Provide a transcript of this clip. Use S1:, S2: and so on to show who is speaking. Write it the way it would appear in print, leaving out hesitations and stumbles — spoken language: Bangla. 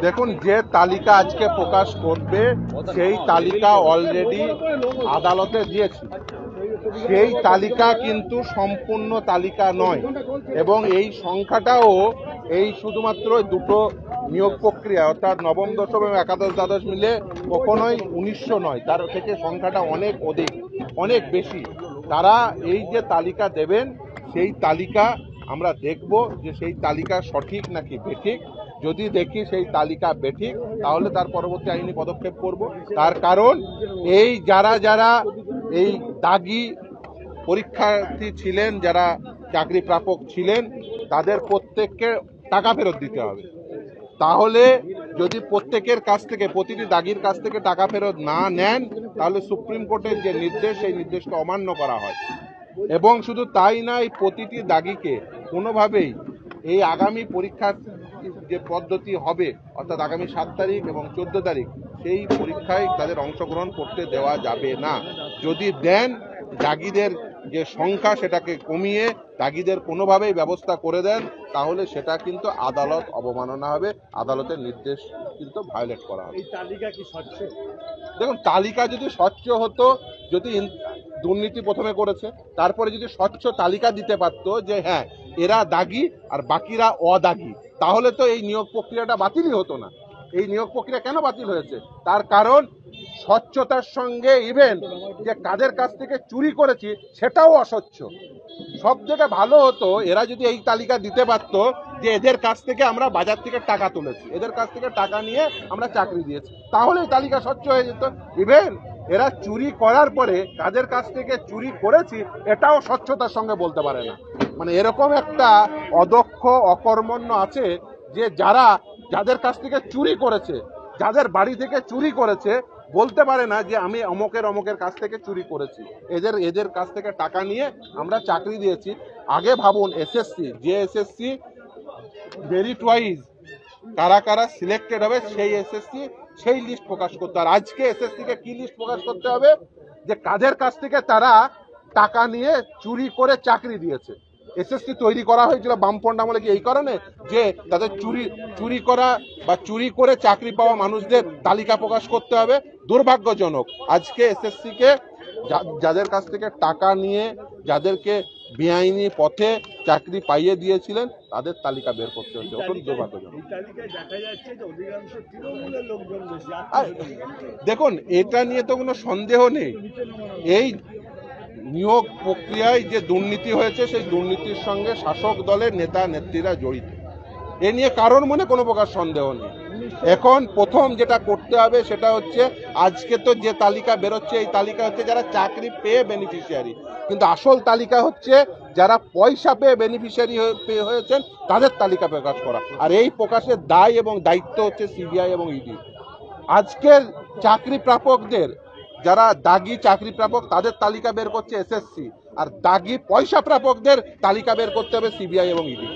S1: দেখুন, যে তালিকা আজকে প্রকাশ করবে সেই তালিকা অলরেডি আদালতে দিয়েছি। সেই তালিকা কিন্তু সম্পূর্ণ তালিকা নয়, এবং এই সংখ্যাটাও এই শুধুমাত্র দুটো নিয়োগ প্রক্রিয়া অর্থাৎ নবম দশম এবং একাদশ দ্বাদশ মিলে কখনোই 1900 নয়, তার থেকে সংখ্যাটা অনেক অধিক, অনেক বেশি। তারা এই যে তালিকা দেবেন সেই তালিকা আমরা দেখব যে সেই তালিকা সঠিক নাকি বেঠিক। যদি দেখি সেই তালিকা বেঠিক তাহলে তার পরবর্তী আইনি পদক্ষেপ করব। তার কারণ এই যারা এই দাগি পরীক্ষার্থী ছিলেন, যারা চাকরি প্রাপক ছিলেন, তাদের প্রত্যেককে টাকা ফেরত দিতে হবে। তাহলে যদি প্রত্যেকের কাছ থেকে, প্রতিটি দাগির কাছ থেকে টাকা ফেরত না নেন, তাহলে সুপ্রিম কোর্টের যে নির্দেশ সেই নির্দেশকে অমান্য করা হয়। এবং শুধু তাই নয়, প্রতিটি দাগিকে কোনোভাবেই এই আগামী পরীক্ষার যে পদ্ধতি হবে অর্থাৎ আগামী 7 তারিখ এবং 14 তারিখ সেই পরীক্ষায় তাদের অংশগ্রহণ করতে দেওয়া যাবে না। যদি দেন, দাগিদের যে সংখ্যা সেটাকে কমিয়ে দাগিদের কোনোভাবেই ব্যবস্থা করে দেন, তাহলে সেটা কিন্তু আদালত অবমাননা হবে, আদালতের নির্দেশ কিন্তু ভায়োলেট করা হবে।
S2: এই তালিকা কি স্বচ্ছ?
S1: দেখুন, তালিকা যদি স্বচ্ছ হতো, যদি দুর্নীতি প্রথমে করেছে তারপরে যদি স্বচ্ছ তালিকা দিতে পারতো যে হ্যাঁ এরা দাগি আর বাকিরা অদাগি, তাহলে তো এই নিয়োগ প্রক্রিয়াটা বাতিলই হতো না। এই নিয়োগ প্রক্রিয়া কেন বাতিল হয়েছে? তার কারণ স্বচ্ছতার সঙ্গে ইভেন যে কাদের কাছ থেকে চুরি করেছি সেটাও অস্বচ্ছ। সব থেকে ভালো হতো এরা যদি এই তালিকা দিতে পারত যে এদের কাছ থেকে আমরা বাজার থেকে টাকা তুলেছি, এদের কাছ থেকে টাকা নিয়ে আমরা চাকরি দিয়েছি, তাহলে এই তালিকা স্বচ্ছ হয়ে যেত। ইভেন এরা চুরি করার পরে কাদের কাছ থেকে চুরি করেছি এটাও স্বচ্ছতার সঙ্গে বলতে পারে না। মানে এরকম একটা অদক্ষ অকর্মণ্য আছে যে যাদের কাছ থেকে চুরি করেছে, যাদের বাড়ি থেকে চুরি করেছে, বলতে পারে না যে আমি অমকের কাছ থেকে চুরি করেছি, এদের কাছ থেকে টাকা নিয়ে আমরা চাকরি দিয়েছি। আগে ভাবুন, এসএসসি, যে এসএসসি মেরিট ওয়াইজ কারা সিলেক্টেড হবে সেই এসএসসি সেই লিস্ট প্রকাশ করতে হবে। আজকে এসএসসি কে কি লিস্ট প্রকাশ করতে হবে? যে কাদের কাছ থেকে তারা টাকা নিয়ে চুরি করে চাকরি দিয়েছে। এসএসসি তৈরি করা হয়েছিল বামফ্রন্ট আমলে কি এই কারণে যে তাদের চুরি করা বা চুরি করে চাকরি পাওয়া মানুষদের তালিকা প্রকাশ করতে হবে? দুর্ভাগ্যজনক, আজকে এসএসসি কে যাদের কাছ থেকে টাকা নিয়ে যাদেরকে বেআইনি পথে চাকরি পাইয়ে দিয়েছিলেন তাদের তালিকা বের করতে হচ্ছে। অত্যন্ত দুর্ভাগ্যজনক। দেখুন, এটা নিয়ে তো কোনো সন্দেহ নেই, এই নিয়োগ প্রক্রিয়ায় যে দুর্নীতি হয়েছে সেই দুর্নীতির সঙ্গে শাসক দলের নেতা নেত্রীরা জড়িত, এ নিয়ে কারোর মনে কোনো প্রকার সন্দেহ নেই। এখন প্রথম যেটা করতে হবে সেটা হচ্ছে, আজকে তো যে তালিকা বেরোচ্ছে এই তালিকা হচ্ছে যারা চাকরি পেয়ে বেনিফিশিয়ারি, কিন্তু আসল তালিকা হচ্ছে যারা পয়সা পেয়ে বেনিফিশিয়ারি হয়েছেন তাদের তালিকা প্রকাশ করা। আর এই প্রকাশের দায় এবং দায়িত্ব হচ্ছে সিবিআই এবং ইডি। আজকের চাকরি প্রাপকদের, যারা দাগি চাকরি প্রাপক তাদের তালিকা বের করছে এসএসসি, আর দাগি পয়সা প্রাপকদের তালিকা বের করতে হবে সিবিআই এবং ইডি।